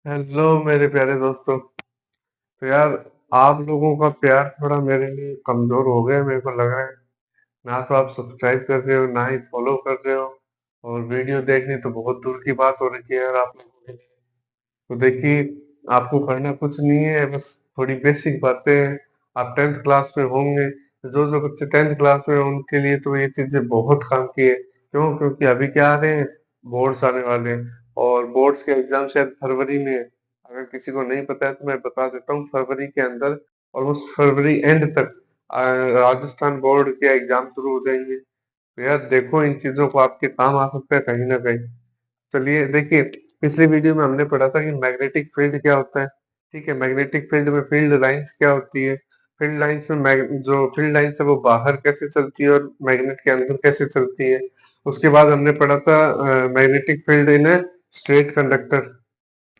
Hello मेरे प्यारे दोस्तों। तो यार, आप लोगों का प्यार थोड़ा मेरे लिए कमजोर हो गया, मेरे को लग रहा है। ना तो आप सब्सक्राइब कर रहे हो, ना ही फॉलो कर रहे हो। और वीडियो देखनी तो बहुत दूर की बात हो रही है यार आप लोगों के लिए। तो देखिए, आपको करना कुछ नहीं है, बस थोड़ी बेसिक बातें हैं। आप 10th क्लास में होंगे, जो जो बच्चे 10th क्लास में हैं, उनके लिए तो ये चीजें बहुत काम की है। क्यों? क्योंकि अभी क्या आ रहे हैं, बोर्ड्स आने वाले हैं। और बोर्ड्स के एग्जाम शायद फरवरी में है। अगर किसी को नहीं पता है तो मैं बता देता हूँ, फरवरी के अंदर और उस फरवरी एंड तक राजस्थान बोर्ड के एग्जाम शुरू हो जाएंगे। तो यार देखो, इन चीजों को आपके काम आ सकता है कहीं ना कहीं। चलिए देखिए, पिछली वीडियो में हमने पढ़ा था कि मैग्नेटिक फील्ड क्या होता है। ठीक है, मैग्नेटिक फील्ड में फील्ड लाइंस क्या होती है। फील्ड लाइंस में जो फील्ड लाइंस है वो बाहर कैसे चलती है और मैग्नेट के अंदर कैसे चलती है। उसके बाद हमने पढ़ा था magnetic field in a straight conductor.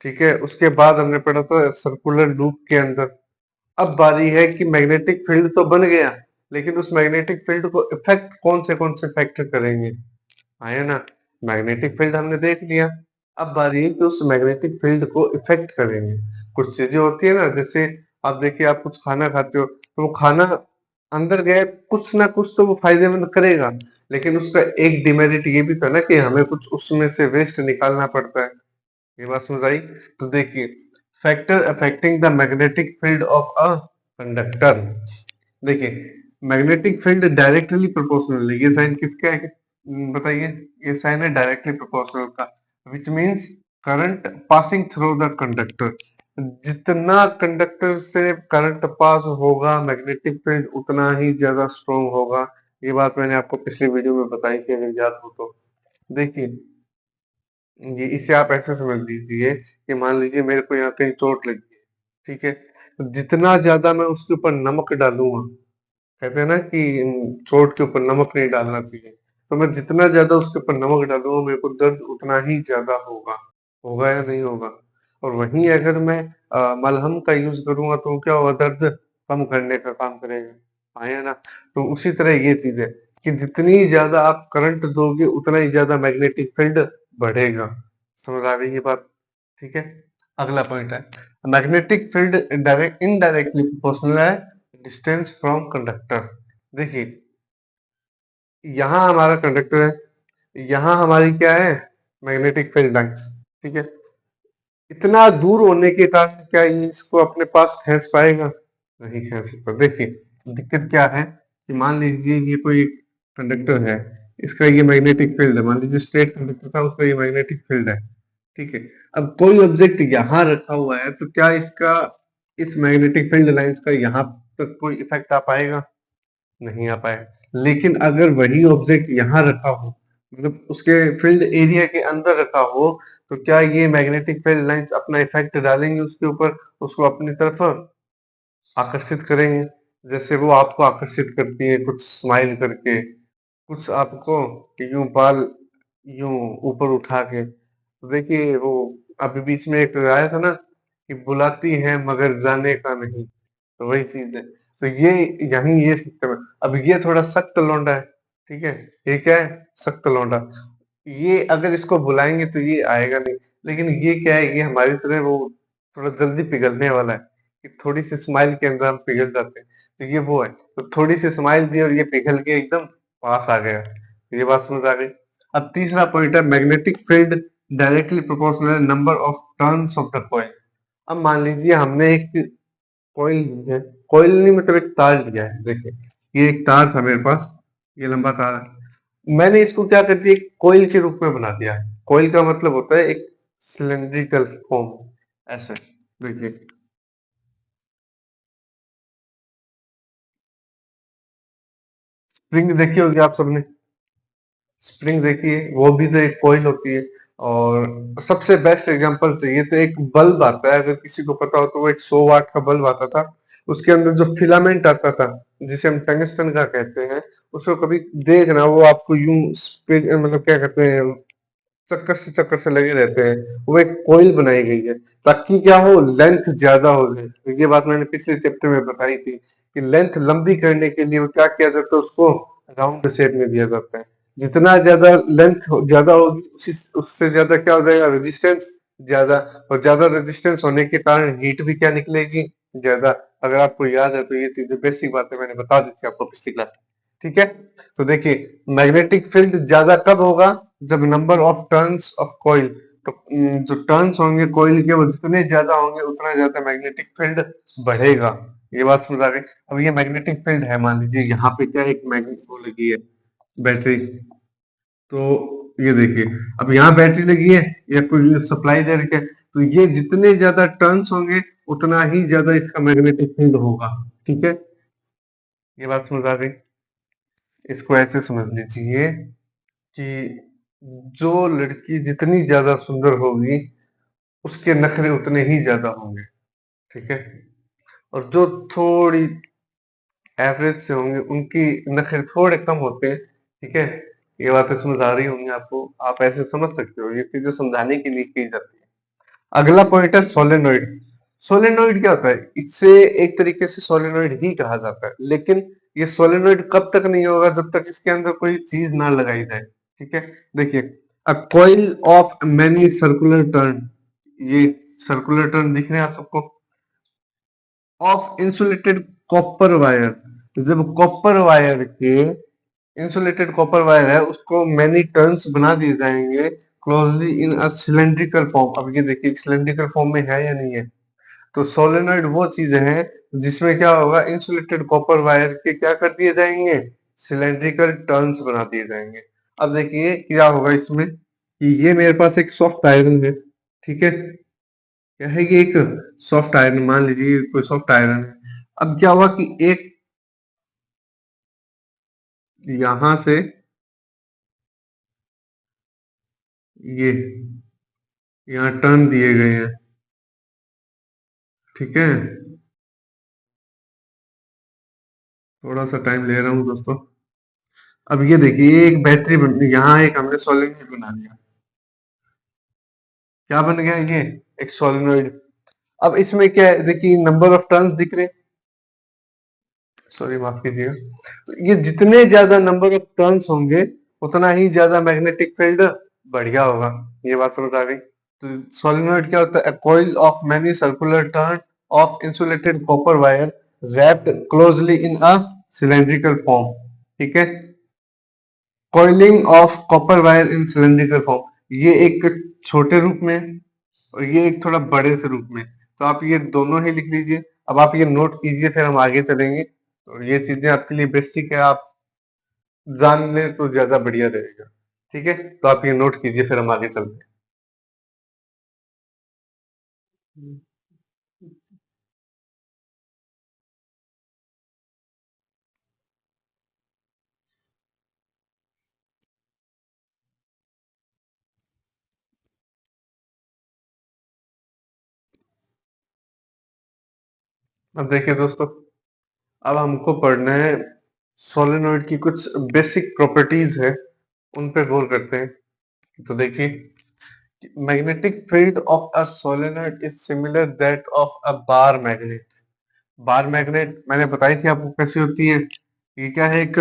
ठीक है, उसके बाद हमने पढ़ा था सर्कुलर लूप के अंदर। अब बारी है कि मैग्नेटिक फील्ड तो बन गया, लेकिन उस मैग्नेटिक फील्ड को इफेक्ट कौन से फैक्टर करेंगे। आया ना। मैग्नेटिक फील्ड हमने देख लिया। अब बारी है कि उस मैग्नेटिक फील्ड को इफेक्ट करेंगे। कुछ चीजें होती है ना, जैसे आप देखिए, आप कुछ खाना खाते हो तो वो खाना अंदर गए, कुछ ना कुछ तो वो फायदेमंद करेगा। लेकिन उसका एक डिमेरिट ये भी था ना कि हमें कुछ उसमें से वेस्ट निकालना पड़ता है। ये बात समझ आई? तो देखिए, factor affecting the magnetic field of a conductor. देखिए, मैग्नेटिक फील्ड डायरेक्टली प्रोपोर्शनल है। ये साइन किसका है? बताइए। ये साइन है डायरेक्टली प्रोपोर्शनल का। Which means current passing through the conductor. जितना कंडक्टर से करंट पास होगा, मैग्नेटिक फील्ड उतना ही ज्यादा स्ट्रोंग होगा। ये बात मैंने आपको पिछली वीडियो में बताई थी, अगर याद हो तो। देखिए, ये इसे आप ऐसे समझ लीजिए कि मान लीजिए मेरे को यहाँ कहीं चोट लगी है। ठीक है, तो जितना ज्यादा मैं उसके ऊपर नमक डालूंगा, कहते हैं ना कि चोट के ऊपर नमक नहीं डालना चाहिए। तो मैं जितना ज्यादा उसके ऊपर नमक डालूंगा, मेरे को दर्द उतना ही ज्यादा होगा। होगा या नहीं होगा? और वहीं अगर मैं मलहम का यूज करूंगा तो क्या होगा, दर्द कम करने का काम करेगा। आया ना। तो उसी तरह ये चीज है कि जितनी ज्यादा आप करंट दोगे, उतना ही ज्यादा मैग्नेटिक फील्ड बढ़ेगा। समझ आ रही है बात? ठीक है। अगला पॉइंट है, magnetic field direct indirectly proportional है डिस्टेंस फ्रॉम कंडक्टर। देखिए, यहाँ हमारा कंडक्टर है, यहाँ हमारी क्या है, मैग्नेटिक फील्ड लाइंस। ठीक है, इतना दूर होने के कारण क्या ये इसको अपने पास खींच पाएगा? नहीं खींच सकता। देखिए, दिक्कत क्या है कि मान लीजिए ये कोई कंडक्टर है, इसका ये मैग्नेटिक फील्ड है। मान लीजिए स्ट्रेट कंडक्टर था, उसका ये मैग्नेटिक फील्ड है। ठीक है, अब कोई ऑब्जेक्ट यहाँ रखा हुआ है तो क्या इसका, इस मैग्नेटिक फील्ड लाइंस का यहाँ तक कोई इफेक्ट आ पाएगा? नहीं आ पाए। लेकिन अगर वही ऑब्जेक्ट यहाँ रखा हो, मतलब उसके फील्ड एरिया के अंदर रखा हो, तो क्या ये मैग्नेटिक फील्ड लाइंस अपना इफेक्ट डालेंगे उसके ऊपर, उसको अपनी तरफ आकर्षित करेंगे। जैसे वो आपको आकर्षित करती है कुछ स्माइल करके, कुछ आपको यूं बाल यूं ऊपर उठा के। तो देखिए, वो अभी बीच में एक आया था ना कि बुलाती है मगर जाने का नहीं। तो वही चीज है। तो ये यही ये सिस्टम है। अब ये थोड़ा सख्त लौंडा है। ठीक है, ये क्या है, सख्त लौंडा। ये अगर इसको बुलाएंगे तो ये आएगा नहीं। लेकिन ये क्या है, ये हमारी तरह वो थोड़ा जल्दी पिघलने वाला है कि थोड़ी सी स्माइल के अंदर हम पिघल जाते हैं। तो ये वो है, तो थोड़ी सी स्माइल दी और ये पिघल के एकदम पास आ गया। ये बात समझ आ गई? अब तीसरा पॉइंट है, magnetic field directly proportional number of turns of the coil. अब मान लीजिए हमने एक कॉइल ली है, कॉइल नहीं मतलब एक तार लिया है। देखिए, ये एक तार था मेरे पास, ये लंबा तार है। मैंने इसको क्या कर दिया, एक कॉइल के रूप में बना दिया है। कॉइल का मतलब होता है एक सिलेंड्रिकल फॉर्म, ऐसे। देखिए, स्प्रिंग देखी होगी आप सबने। स्प्रिंग देखिए, वो भी तो एक कॉइल होती है। और सबसे बेस्ट एग्जांपल चाहिए तो एक बल्ब आता है, अगर किसी को पता हो तो वो एक 100 वाट का बल्ब आता था। उसके अंदर जो फिलामेंट आता था, जिसे हम टंगस्टन का कहते हैं, उसको कभी देखना, वो आपको यूं मतलब क्या कहते हैं, चक्कर से लगे रहते हैं। वो एक कोयल बनाई गई है ताकि क्या हो, लेंथ ज्यादा हो जाए। तो ये बात मैंने पिछले चैप्टर में बताई थी कि लेंथ लंबी करने के लिए वो क्या किया जाता है, उसको राउंड शेप में दिया जाता है। जितना ज्यादा लेंथ ज्यादा होगी, उसी उससे ज्यादा क्या हो जाएगा, रेजिस्टेंस ज्यादा, और ज्यादा रेजिस्टेंस होने के कारण हीट भी क्या निकलेगी, ज्यादा। अगर आपको याद है तो ये चीजें बेसिक बातें मैंने बता दी थी आपको पिछली क्लास में। ठीक है, तो देखिए मैग्नेटिक फील्ड ज्यादा कब होगा, जब number of turns of coil, तो जो टर्न्स होंगे कॉइल के वो जितने ज्यादा होंगे उतना ज्यादा मैग्नेटिक फील्ड बढ़ेगा। ये बात समझ आ गई। अब ये मैग्नेटिक फील्ड है, मान लीजिए यहाँ पे क्या एक मैग्नेट वो लगी है, बैटरी। तो ये देखिए, अब यहाँ बैटरी लगी है या कोई सप्लाई दे रखी है, तो ये जितने ज्यादा टर्न्स होंगे उतना ही ज्यादा इसका मैग्नेटिक फील्ड होगा। ठीक है, ये बात समझ आ गई। इसको ऐसे समझ लीजिए कि जो लड़की जितनी ज्यादा सुंदर होगी उसके नखरे उतने ही ज्यादा होंगे। ठीक है, और जो थोड़ी एवरेज से होंगे उनकी नखरे थोड़े कम होते हैं। ठीक है, ये बातें समझ आ रही होंगी आपको, आप ऐसे समझ सकते हो, ये चीजें समझाने के लिए की जाती है। अगला पॉइंट है सोलेनोइड। सोलेनोइड क्या होता है, इससे एक तरीके से सोलेनोइड ही कहा जाता है, लेकिन ये सोलेनोइड कब तक नहीं होगा, जब तक इसके अंदर कोई चीज ना लगाई जाए। ठीक है, देखिए, a coil of many circular turn, ये सर्कुलर टर्न दिख रहे हैं आप सबको, ऑफ इंसुलेटेड कॉपर वायर, जब कॉपर वायर के, इंसुलेटेड कॉपर वायर है उसको मैनी टर्न्स बना दिए जाएंगे closely in a cylindrical form. अब ये देखिए सिलेंड्रिकल फॉर्म में है या नहीं है, तो सोलेनोइड वो चीज है जिसमें क्या होगा, इंसुलेटेड कॉपर वायर के क्या कर दिए जाएंगे, सिलेंड्रिकल टर्न्स बना दिए जाएंगे। अब देखिए क्या होगा इसमें, कि ये मेरे पास एक सॉफ्ट आयरन है। ठीक है, क्या है कि एक सॉफ्ट आयरन, मान लीजिए कोई सॉफ्ट आयरन है। अब क्या हुआ कि एक यहां से ये यहाँ टर्न दिए गए हैं। ठीक है, थोड़ा सा टाइम ले रहा हूँ दोस्तों। अब ये देखिए ये एक बैटरी यहाँ एक हमने सोलेनोइड बना लिया। क्या बन गया ये, एक सोलेनोइड। अब इसमें क्या है, देखिए नंबर ऑफ टर्न्स दिख रहे, सॉरी माफ कीजिएगा, तो ये जितने ज्यादा नंबर ऑफ टर्न्स होंगे उतना ही ज्यादा मैग्नेटिक फील्ड बढ़िया होगा। ये बात समझ आ गई। तो सोलेनोइड क्या होता है, coil of many circular turn off insulated copper wire wrapped closely in a cylindrical form। ठीक है, coiling of copper wire in cylindrical form, ये एक छोटे रूप में और ये एक थोड़ा बड़े से रूप में, तो आप ये दोनों ही लिख लीजिए। अब आप ये नोट कीजिए, फिर हम आगे चलेंगे। तो ये चीजें आपके लिए बेसिक है, आप जान लें तो ज्यादा बढ़िया रहेगा। ठीक है, तो आप ये नोट कीजिए, फिर हम आगे चलते हैं। अब देखिए दोस्तों, अब हमको पढ़ना है सोलेनोइड की कुछ बेसिक प्रॉपर्टीज है, उन पे गौर करते हैं। तो देखिए, magnetic field of a solenoid is similar that of a bar magnet. Bar magnet मैंने बताई थी आपको कैसी होती है, ये क्या है, एक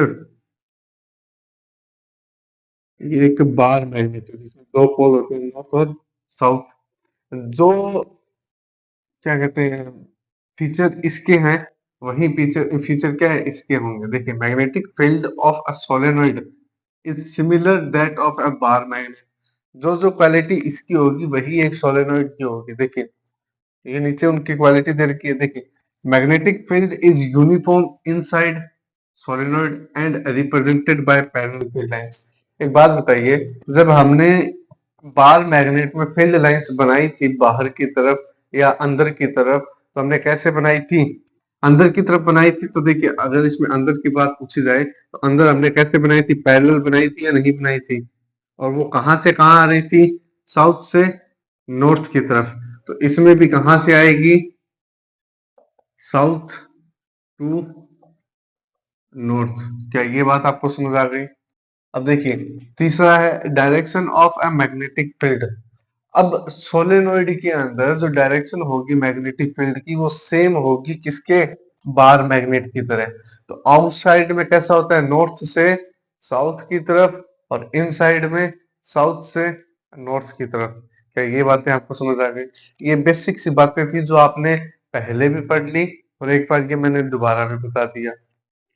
ये एक बार मैग्नेट है जिसमें दो पोल होते हैं, नॉर्थ और साउथ। जो क्या कहते हैं, फीचर इसके हैं वही फीचर फीचर क्या है इसके होंगे। देखिए magnetic field of a solenoid is similar that of a bar magnet, जो जो क्वालिटी इसकी होगी वही एक सोलेनोइड की होगी। देखिए ये नीचे उनकी क्वालिटी दे रखी है, देखिए magnetic field is uniform inside solenoid and represented by parallel field lines. एक बात बताइए, जब हमने बार मैग्नेट में फील्ड लाइंस बनाई थी बाहर की तरफ या अंदर की तरफ, तो हमने कैसे बनाई थी, अंदर की तरफ बनाई थी। तो देखिए अगर इसमें अंदर की बात पूछी जाए तो अंदर हमने कैसे बनाई थी, पैरेलल बनाई थी या नहीं बनाई थी, और वो कहां से कहां आ रही थी, साउथ से नॉर्थ की तरफ। तो इसमें भी कहां से आएगी, साउथ टू नॉर्थ। क्या ये बात आपको समझ आ गई। अब देखिए तीसरा है direction of a magnetic field. अब सोलेनोइड के अंदर जो डायरेक्शन होगी मैग्नेटिक फील्ड की वो सेम होगी किसके, बार मैग्नेट की तरह। तो आउटसाइड में कैसा होता है, नॉर्थ से साउथ की तरफ, और इनसाइड में साउथ से नॉर्थ की तरफ। क्या ये बातें आपको समझ आ गई? ये बेसिक सी बातें थी जो आपने पहले भी पढ़ ली और एक बार ये मैंने दोबारा भी बता दिया।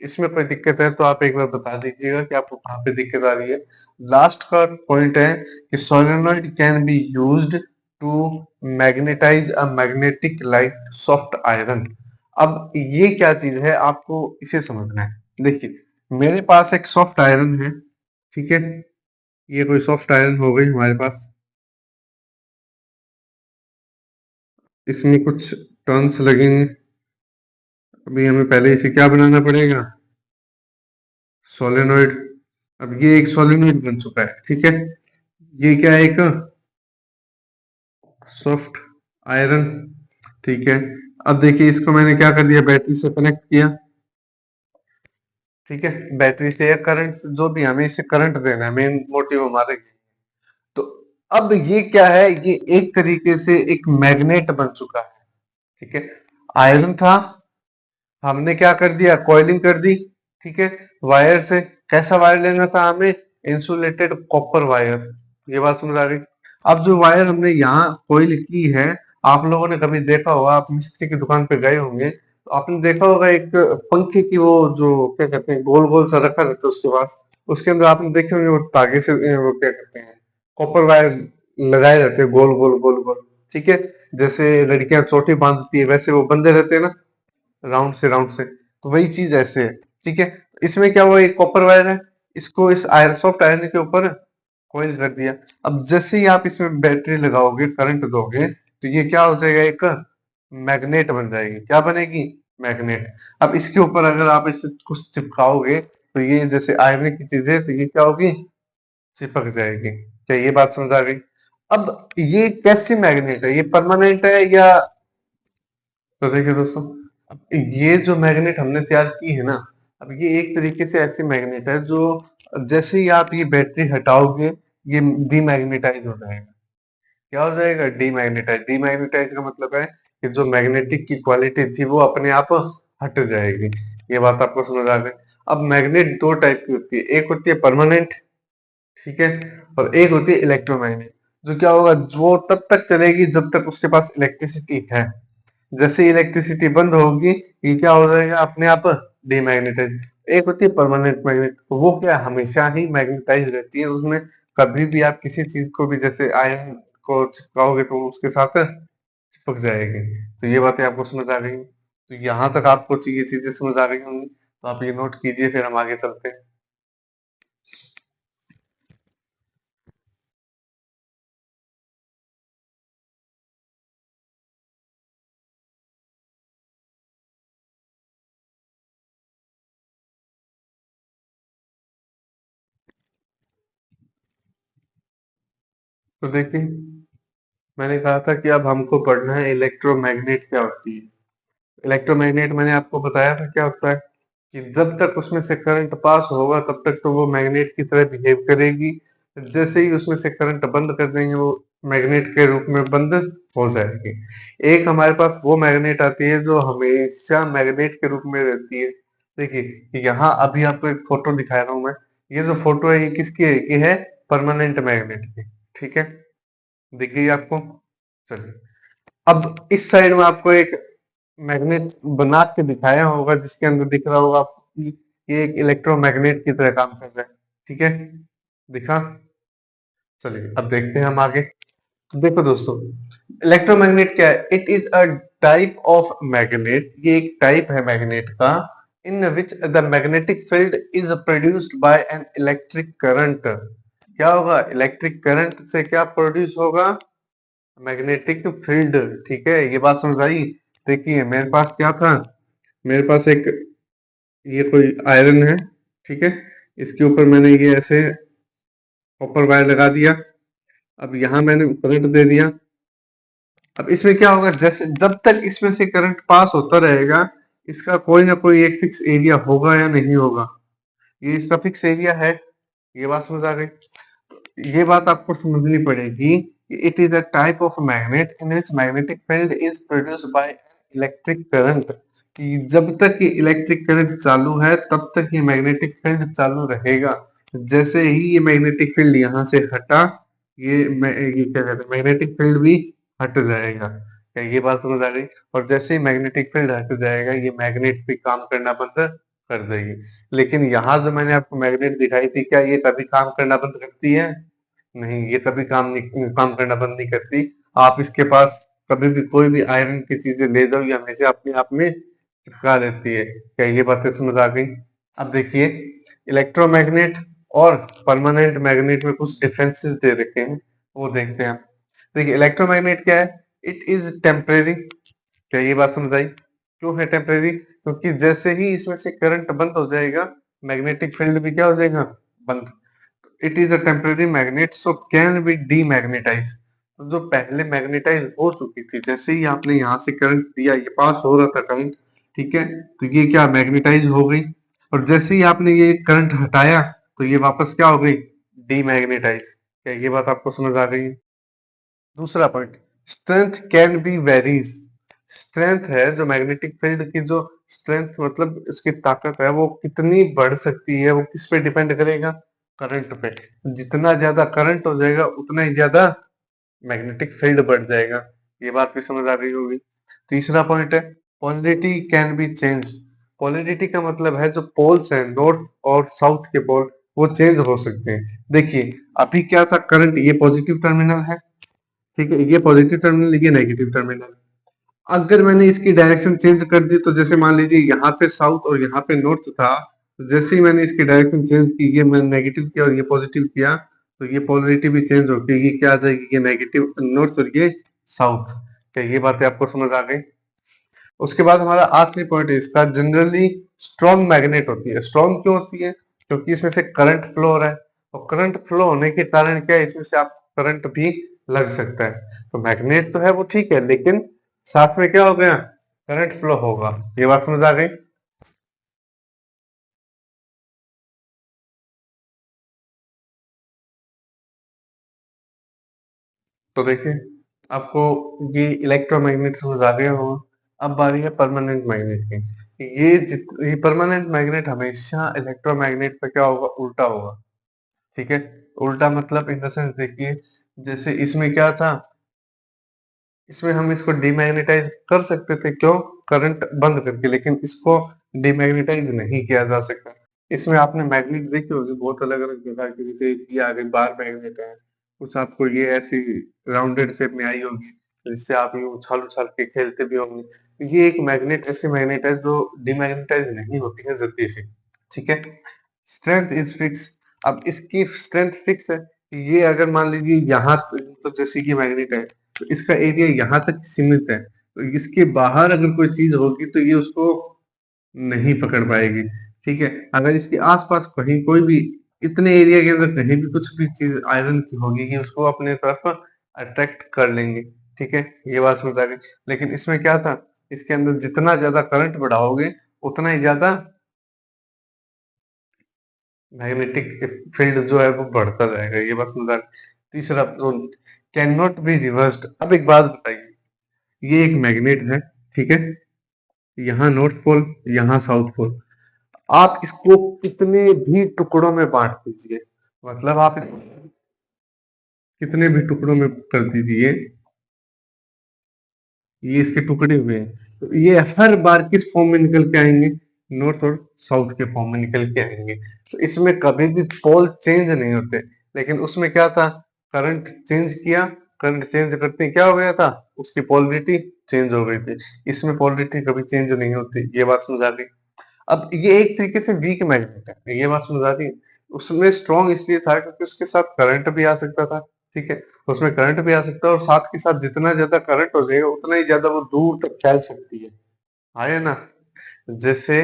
इसमें कोई दिक्कत है तो आप एक बार बता दीजिएगा कि आपको कहाँ पे दिक्कत आ रही है। लास्ट का पॉइंट है कि solenoid can be used to magnetise a magnetic like soft iron. अब ये क्या चीज है आपको इसे समझना है। देखिए, मेरे पास एक सॉफ्ट आयरन है, ठीक है। ये कोई सॉफ्ट आयरन हो गई हमारे पास। इसमें कुछ टर्न्स लगेंगे। अभी हमें पहले इसे क्या बनाना पड़ेगा? सोलेनोइड। अब ये एक सोलेनोइड बन चुका है, ठीक है। ये क्या है? एक सॉफ्ट आयरन, ठीक है। अब देखिए, इसको मैंने क्या कर दिया, बैटरी से कनेक्ट किया, ठीक है। बैटरी से या करंट, जो भी हमें इसे करंट देना है, मेन मोटिव हमारे। तो अब ये क्या है, ये एक तरीके से एक मैग्नेट बन चुका है, ठीक है। आयरन था, हमने क्या कर दिया, कॉइलिंग कर दी, ठीक है। वायर से कैसा वायर लेना था हमें? Insulated copper wire. ये बात समझ आ गई? अब जो वायर हमने यहाँ कॉइल की है, आप लोगों ने कभी देखा होगा, आप मिस्त्री की दुकान पे गए होंगे तो आपने देखा होगा एक पंखे की वो जो क्या कहते हैं, गोल गोल सा रखा रहता है उसके पास, उसके अंदर आपने देखे होंगे वो तागे से वो क्या कहते हैं, कॉपर वायर लगाए रहते हैं, गोल गोल गोल गोल, ठीक है। जैसे लड़कियां चोटी बांधती है वैसे वो बंधे रहते हैं ना, राउंड से राउंड से। तो वही चीज ऐसे है, ठीक है। तो इसमें क्या हुआ, एक कॉपर वायर है, इसको इस आयरन, सॉफ्ट आयरन के ऊपर कॉइल कर दिया। अब जैसे ही आप इसमें बैटरी लगाओगे, करंट दोगे, तो ये क्या हो जाएगा, एक मैग्नेट बन जाएगी। क्या बनेगी? मैग्नेट। अब इसके ऊपर अगर आप इसे कुछ चिपकाओगे तो ये जैसे आयरन की चीज है, तो ये क्या होगी, चिपक जाएगी। क्या ये बात समझ आ गई? अब ये कैसी मैग्नेट है, ये परमानेंट है या? तो देखिए दोस्तों, अब ये जो मैग्नेट हमने तैयार की है ना, अब ये एक तरीके से ऐसी मैग्नेट है जो जैसे ही आप ये बैटरी हटाओगे, ये डीमैग्नेटाइज हो जाएगा। क्या हो जाएगा? डीमैग्नेटाइज। डीमैग्नेटाइज का मतलब है कि जो मैग्नेटिक की क्वालिटी थी वो अपने आप हट जाएगी। ये बात आपको समझ आ गई? अब मैग्नेट दो टाइप की होती है, एक होती है परमानेंट, ठीक है, और एक होती है इलेक्ट्रोमैग्नेट। जो क्या होगा, जो तब तक चलेगी जब तक उसके पास इलेक्ट्रिसिटी है। जैसे इलेक्ट्रिसिटी बंद होगी, ये क्या हो जाएगा, अपने आप डीमैग्नेटाइज। एक होती है परमानेंट मैग्नेट, वो क्या हमेशा ही मैग्नेटाइज रहती है, उसमें कभी भी आप किसी चीज को भी जैसे आयरन को चिपकाओगे तो उसके साथ चिपक जाएगी। तो ये बातें आपको समझ आ गई? तो यहाँ तक आपको ये चीजें समझ आ गई होंगी, तो आप ये नोट कीजिए, फिर हम आगे चलते हैं। तो देखिए, मैंने कहा था कि अब हमको पढ़ना है इलेक्ट्रोमैग्नेट क्या होती है। इलेक्ट्रोमैग्नेट मैंने आपको बताया था क्या होता है, कि जब तक उसमें से करंट पास होगा तब तक तो वो मैग्नेट की तरह बिहेव करेगी। जैसे ही उसमें से करंट बंद कर देंगे, वो मैग्नेट के रूप में बंद हो जाएगी। एक हमारे पास वो मैग्नेट आती है जो हमेशा मैग्नेट के रूप में रहती है। देखिए, यहाँ अभी आपको एक फोटो दिखा रहा हूं मैं। ये जो फोटो है ये किसकी है? ये है परमानेंट मैग्नेट की, ठीक है। दिख गई आपको? चलिए, अब इस साइड में आपको एक मैग्नेट बना के दिखाया होगा, जिसके अंदर दिख रहा होगा आपको कि ये एक इलेक्ट्रोमैग्नेट की तरह काम कर रहा है, ठीक है। दिखा? चलिए, अब देखते हैं हम आगे। तो देखो दोस्तों, इलेक्ट्रोमैग्नेट क्या है? It is a type of magnet, ये एक टाइप है मैग्नेट का, in which the magnetic field is produced by an electric current. क्या होगा? इलेक्ट्रिक करंट से क्या प्रोड्यूस होगा? मैग्नेटिक फील्ड, ठीक है। ये बात समझ आई? देखिए, मेरे पास क्या था, मेरे पास एक ये कोई आयरन है, ठीक है। इसके ऊपर मैंने ये ऐसे कॉपर वायर लगा दिया। अब यहाँ मैंने करंट दे दिया। अब इसमें क्या होगा, जैसे जब तक इसमें से करंट पास होता रहेगा, इसका कोई ना कोई एक फिक्स एरिया होगा या नहीं होगा। ये इसका फिक्स एरिया है। ये बात समझ आ गई? ये बात आपको समझनी पड़ेगी। It is a type of magnet in which magnetic field is produced by electric current. कि जब तक ये इलेक्ट्रिक करंट चालू है तब तक ये मैग्नेटिक फील्ड चालू रहेगा। जैसे ही ये मैग्नेटिक फील्ड यहाँ से हटा, ये क्या कहते हैं, मैग्नेटिक फील्ड भी हट जाएगा। क्या ये बात समझ आ गई? और जैसे ही मैग्नेटिक फील्ड हट जाएगा, ये मैग्नेट भी काम करना बंद कर देगी। लेकिन यहाँ जो मैंने आपको मैग्नेट दिखाई थी, क्या ये कभी काम करना बंद करती है? नहीं, ये कभी काम करना बंद नहीं करती। आप इसके पास कभी भी कोई भी आयरन की चीजें ले जाओ, ये हमेशा अपने आप में चिपका देती है। क्या ये बातें समझ आ गई? अब देखिए, इलेक्ट्रोमैग्नेट और परमानेंट मैग्नेट में कुछ डिफरेंसेस दे रखे हैं, वो देखते हैं। देखिए, इलेक्ट्रोमैग्नेट क्या है? It is temporary. क्या ये बात समझ आई? क्यों है टेम्परेरी? क्योंकि जैसे ही इसमें से करंट बंद हो जाएगा, मैग्नेटिक फील्ड भी क्या हो जाएगा? बंद। It is a temporary magnet so can be demagnetise. तो जो पहले मैग्नेटाइज हो चुकी थी, जैसे ही आपने यहाँ से करंट दिया, ये पास हो रहा था करंट, ठीक है, तो ये क्या मैग्नेटाइज हो गई। और जैसे ही आपने ये करंट हटाया, तो ये वापस क्या हो गई? डीमैग्नेटाइज। क्या ये बात आपको समझ आ गई है? दूसरा point, strength can be varies. Strength है जो मैग्नेटिक फील्ड की, जो स्ट्रेंथ मतलब उसकी ताकत है, वो कितनी बढ़ सकती है, वो किस पे डिपेंड करेगा? करंट पे। जितना ज्यादा करंट हो जाएगा, उतना ही ज्यादा मैग्नेटिक फील्ड बढ़ जाएगा। ये बात भी समझ आ रही होगी। तीसरा पॉइंट है, polarity can be change. Polarity का मतलब है जो पोल्स हैं, नॉर्थ और साउथ के पोल, वो चेंज हो सकते हैं। देखिए, अभी क्या था, करंट ये पॉजिटिव टर्मिनल है, ठीक है, ये पॉजिटिव टर्मिनल, ये नेगेटिव टर्मिनल। अगर मैंने इसकी डायरेक्शन चेंज कर दी, तो जैसे मान लीजिए यहाँ पे साउथ और यहाँ पे नॉर्थ था, तो जैसे ही मैंने इसकी डायरेक्शन चेंज की, ये मैंने नेगेटिव किया और ये पॉजिटिव किया, तो ये पोलरिटी भी चेंज होगी, ये क्या आ जाएगी? ये नेगेटिव नॉर्थ और ये साउथ। क्या ये बातें आपको समझ आ गई? उसके बाद हमारा आखिरी पॉइंट है इसका, जनरली स्ट्रॉन्ग मैग्नेट होती है। स्ट्रॉन्ग क्यों होती है? क्योंकि इसमें से करंट फ्लो हो रहा है, और करंट फ्लो होने के कारण क्या है, इसमें से आप करंट भी लग सकता है। तो मैग्नेट तो है वो ठीक है, लेकिन साथ में क्या हो गया? करंट फ्लो होगा। ये बात समझ आ गई? तो देखिए, आपको ये इलेक्ट्रोमैग्नेट समझ आ गया होगा। अब बारी है परमानेंट मैग्नेट की। ये परमानेंट मैग्नेट हमेशा इलेक्ट्रोमैग्नेट पे क्या होगा? उल्टा होगा। ठीक है, उल्टा मतलब इन द सेंस, देखिए, जैसे इसमें क्या था, इसमें हम इसको डीमैग्नेटाइज कर सकते थे, क्यों? करंट बंद करके। लेकिन इसको डीमैग्नेटाइज नहीं किया जा सकता। इसमें आपने मैग्नेट देखी होगी बहुत अलग अलग प्रकार की, जैसे ये आ गई बार मैग्नेट है, कुछ आपको ये ऐसी राउंडेड शेप में आई होगी, जिससे आप ये उछाल उछाल के खेलते भी होंगे। तो ये एक मैग्नेट, ऐसी मैग्नेट है जो डीमैग्नेटाइज नहीं होती है जल्दी से। ठीक है, स्ट्रेंथ इज फिक्स। अब इसकी स्ट्रेंथ फिक्स है। ये अगर मान लीजिए यहाँ, तो जैसे कि मैग्नेट है, तो इसका एरिया यहाँ तक सीमित है, तो इसके बाहर अगर कोई चीज होगी, तो ये उसको नहीं पकड़ पाएगी। ठीक है, अगर इसके आसपास कहीं कोई भी, इतने एरिया के अंदर कहीं भी कुछ भी चीज आयरन की होगी, ये उसको अपने तरफ अट्रैक्ट कर लेंगे। ठीक है, ये बात समझ आ गई। लेकिन इसमें क्या था, इसके अंदर जितना ज्यादा करंट बढ़ाओगे, उतना ही ज्यादा मैग्नेटिक फील्ड जो है वो बढ़ता जाएगा। ये बात समझ आ गई। तीसरा, कैन नॉट बी रिवर्स्ड। अब एक बात बताइए, ये एक मैग्नेट है, ठीक है, यहाँ नॉर्थ पोल, यहाँ साउथ पोल। आप इसको कितने भी टुकड़ों में बांट दीजिए, मतलब आप इसको कितने भी टुकड़ों में कर दीजिए, ये इसके टुकड़े हुए हैं, तो ये हर बार किस फॉर्म में निकल के आएंगे? नॉर्थ और साउथ के फॉर्म में निकल के आएंगे। तो इसमें कभी भी पोल चेंज नहीं होते। लेकिन उसमें क्या था, करंट चेंज किया, करंट चेंज करते ही क्या हो गया था? उसकी पोलरिटी चेंज हो गई थी। इसमें पोलरिटी कभी चेंज नहीं होती। ये बात समझ आ गई? अब ये एक तरीके से वीक मैग्नेट है, ये बात समझ आ रही है? उसमें स्ट्रॉन्ग इसलिए था क्योंकि उसके साथ करंट भी आ सकता था। ठीक है, उसमें करंट भी आ सकता है, और साथ के साथ जितना ज्यादा करंट हो जाएगा, उतना ही ज्यादा वो दूर तक फैल सकती है। आया ना? जैसे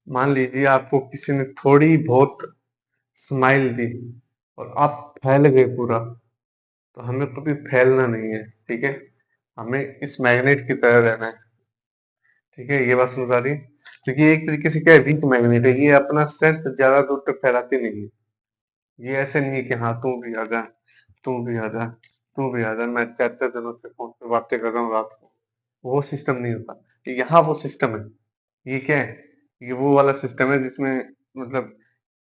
मान लीजिए आपको किसी ने थोड़ी बहुत स्माइल दी, और आप फैल गए पूरा। तो हमें कभी फैलना नहीं है। ठीक है, हमें इस मैग्नेट की तरह रहना है। ठीक है, ये बात समझ आ रही है? क्योंकि ये एक तरीके से क्या है, वीक मैग्नेट है, ये अपना स्ट्रेंथ ज्यादा दूर तक फैलाती नहीं है। ये ऐसे नहीं है कि हाँ तू भी आ जा, तू भी आ जा, तू भी आ जा, मैं 4 4 दिनों से फोन पे बातें कर रहा हूँ रात को। वो सिस्टम नहीं होता। यहाँ वो सिस्टम है। ये क्या है, ये वो वाला सिस्टम है जिसमें मतलब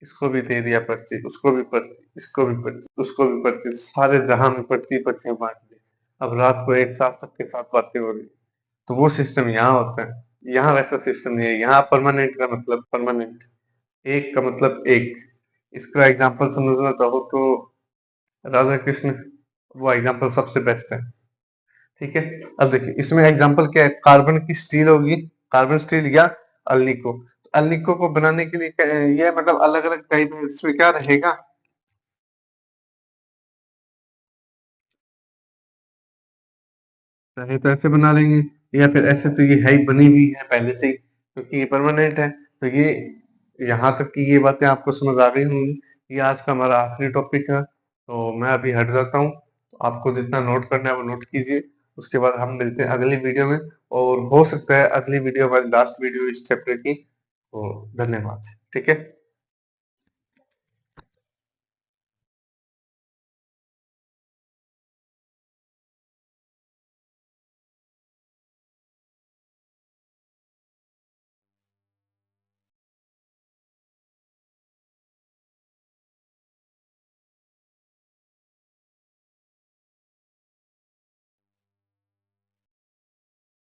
इसको भी दे दिया पर्ची, उसको भी पर्ची, इसको भी पर्ची, उसको भी पर्ची, सारे जहां में पर्ची पर्चियां बांट दी। अब रात को एक साथ सबके साथ बातें हो रही। तो वो सिस्टम यहाँ होता है, यहाँ वैसा सिस्टम नहीं है। यहाँ परमानेंट का मतलब परमानेंट, एक का मतलब एक। इसका एग्जाम्पल समझना चाहो तो राधा कृष्ण, वो एग्जाम्पल सबसे बेस्ट है। ठीक है। अब देखिए इसमें एग्जाम्पल क्या है, कार्बन की स्टील होगी, कार्बन स्टील या अल्निको। अल्निको को बनाने के लिए ये मतलब अलग अलग टाइप है, इसमें क्या रहेगा, चाहे तो ऐसे बना लेंगे, या फिर ऐसे तो ये है ही, बनी हुई है पहले से ही, क्योंकि ये परमानेंट है। तो ये यहाँ तक की ये बातें आपको समझ आ गई होंगी। ये आज का हमारा आखिरी टॉपिक है, तो मैं अभी हट जाता हूँ। तो आपको जितना नोट करना है वो नोट कीजिए। उसके बाद हम मिलते हैं अगली वीडियो में, और हो सकता है अगली वीडियो हमारी लास्ट वीडियो इस चैप्टर की। तो धन्यवाद। ठीक है।